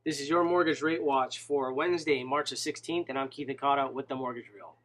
This is your Mortgage Rate Watch for Wednesday, March the 16th, and I'm Keith Akada with the Mortgage Reel.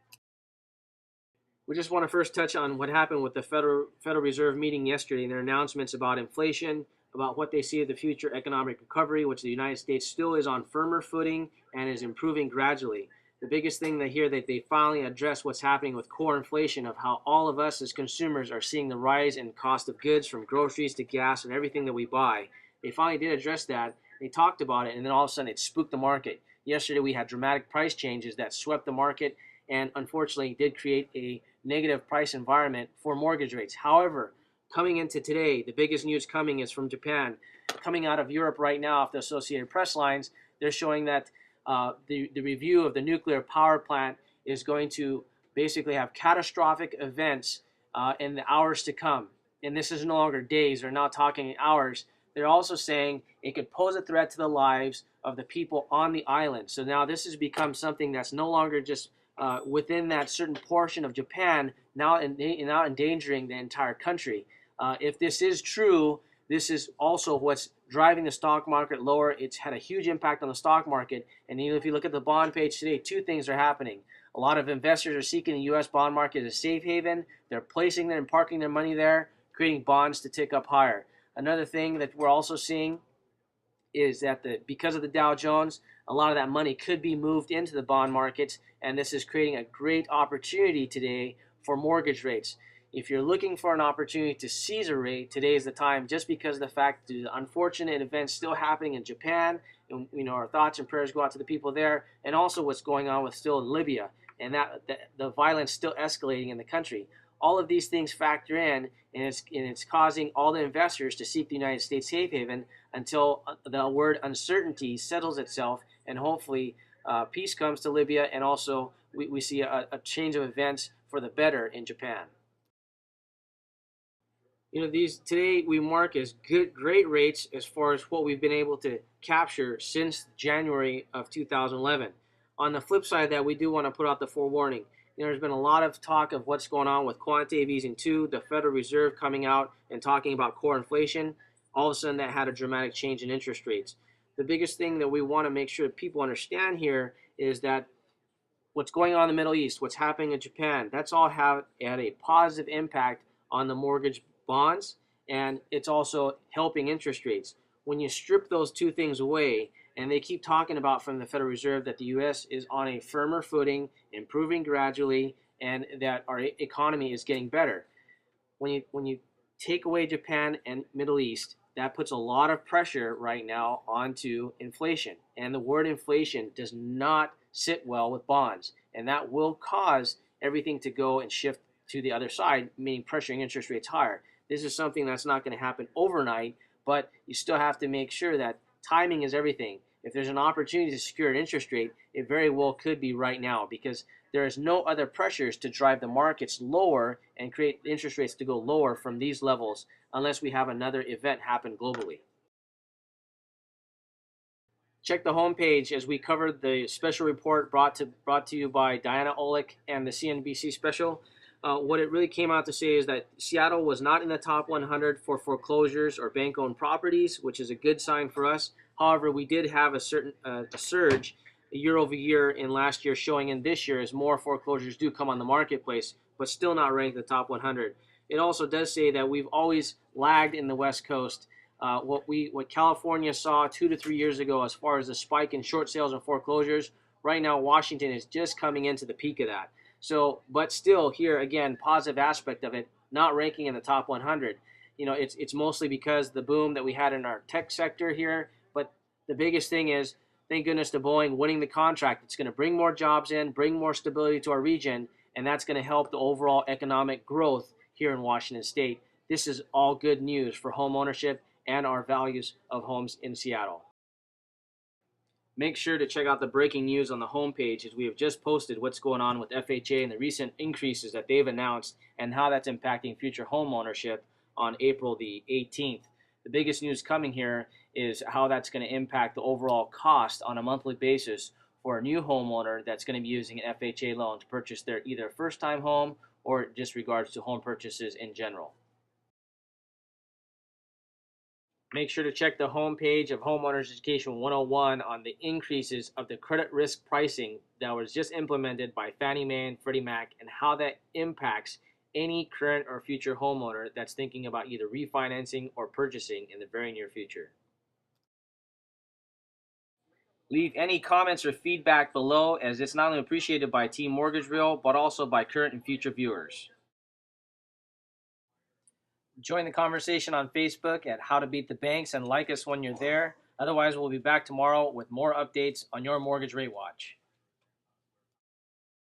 We just want to first touch on what happened with the Federal Reserve meeting yesterday and their announcements about inflation, about what they see as the future economic recovery, which the United States still is on firmer footing and is improving gradually. The biggest thing that here that they finally address what's happening with core inflation, of how all of us as consumers are seeing the rise in cost of goods, from groceries to gas and everything that we buy. They finally did address that. They talked about it, and then all of a sudden it spooked the market. Yesterday we had dramatic price changes that swept the market and unfortunately did create a negative price environment for mortgage rates. However, coming into today, the biggest news coming is from Japan. Coming out of Europe right now off the Associated Press lines, they're showing that the review of the nuclear power plant is going to basically have catastrophic events in the hours to come. And this is no longer days, they're now talking hours. They're also saying it could pose a threat to the lives of the people on the island. So now this has become something that's no longer just within that certain portion of Japan, now endangering the entire country. If this is true, this is also what's driving the stock market lower. It's had a huge impact on the stock market. And even if you look at the bond page today, two things are happening. A lot of investors are seeking the U.S. bond market as a safe haven. They're placing their and parking their money there, creating bonds to tick up higher. Another thing that we're also seeing is that because of the Dow Jones, a lot of that money could be moved into the bond markets, and this is creating a great opportunity today for mortgage rates. If you're looking for an opportunity to seize a rate, today is the time, just because of the fact that the unfortunate events still happening in Japan, and our thoughts and prayers go out to the people there, and also what's going on with still in Libya, and that the violence still escalating in the country. All of these things factor in, and it's causing all the investors to seek the United States safe haven until the word uncertainty settles itself, and hopefully peace comes to Libya, and also we see a change of events for the better in Japan. These today we mark as great rates as far as what we've been able to capture since January of 2011. On the flip side of that, we do want to put out the forewarning. There's been a lot of talk of what's going on with quantitative easing too, the Federal Reserve coming out and talking about core inflation. All of a sudden that had a dramatic change in interest rates. The biggest thing that we want to make sure that people understand here is that what's going on in the Middle East, what's happening in Japan, that's all had a positive impact on the mortgage bonds, and it's also helping interest rates. When you strip those two things away, and they keep talking about from the Federal Reserve that the U.S. is on a firmer footing, improving gradually, and that our economy is getting better. When you take away Japan and Middle East, that puts a lot of pressure right now onto inflation. And the word inflation does not sit well with bonds. And that will cause everything to go and shift to the other side, meaning pressuring interest rates higher. This is something that's not going to happen overnight, but you still have to make sure that timing is everything. If there's an opportunity to secure an interest rate, it very well could be right now, because there is no other pressures to drive the markets lower and create interest rates to go lower from these levels unless we have another event happen globally. Check the homepage as we covered the special report brought to you by Diana Olick and the CNBC special. What it really came out to say is that Seattle was not in the top 100 for foreclosures or bank-owned properties, which is a good sign for us. However, we did have a certain surge year over year in last year, showing in this year as more foreclosures do come on the marketplace, but still not ranked in the top 100. It also does say that we've always lagged in the West Coast. What California saw 2 to 3 years ago as far as the spike in short sales and foreclosures, right now Washington is just coming into the peak of that. So, but still here again, positive aspect of it, not ranking in the top 100. It's mostly because the boom that we had in our tech sector here. But the biggest thing is, thank goodness to Boeing winning the contract. It's going to bring more jobs in, bring more stability to our region, and that's going to help the overall economic growth here in Washington State. This is all good news for home ownership and our values of homes in Seattle. Make sure to check out the breaking news on the homepage, as we have just posted what's going on with FHA and the recent increases that they've announced and how that's impacting future home ownership on April the 18th. The biggest news coming here is how that's going to impact the overall cost on a monthly basis for a new homeowner that's going to be using an FHA loan to purchase their either first-time home or just regards to home purchases in general. Make sure to check the homepage of Homeowners Education 101 on the increases of the credit risk pricing that was just implemented by Fannie Mae and Freddie Mac and how that impacts any current or future homeowner that's thinking about either refinancing or purchasing in the very near future. Leave any comments or feedback below, as it's not only appreciated by Team Mortgage Real, but also by current and future viewers. Join the conversation on Facebook at How to Beat the Banks and like us when you're there. Otherwise, we'll be back tomorrow with more updates on your mortgage rate watch.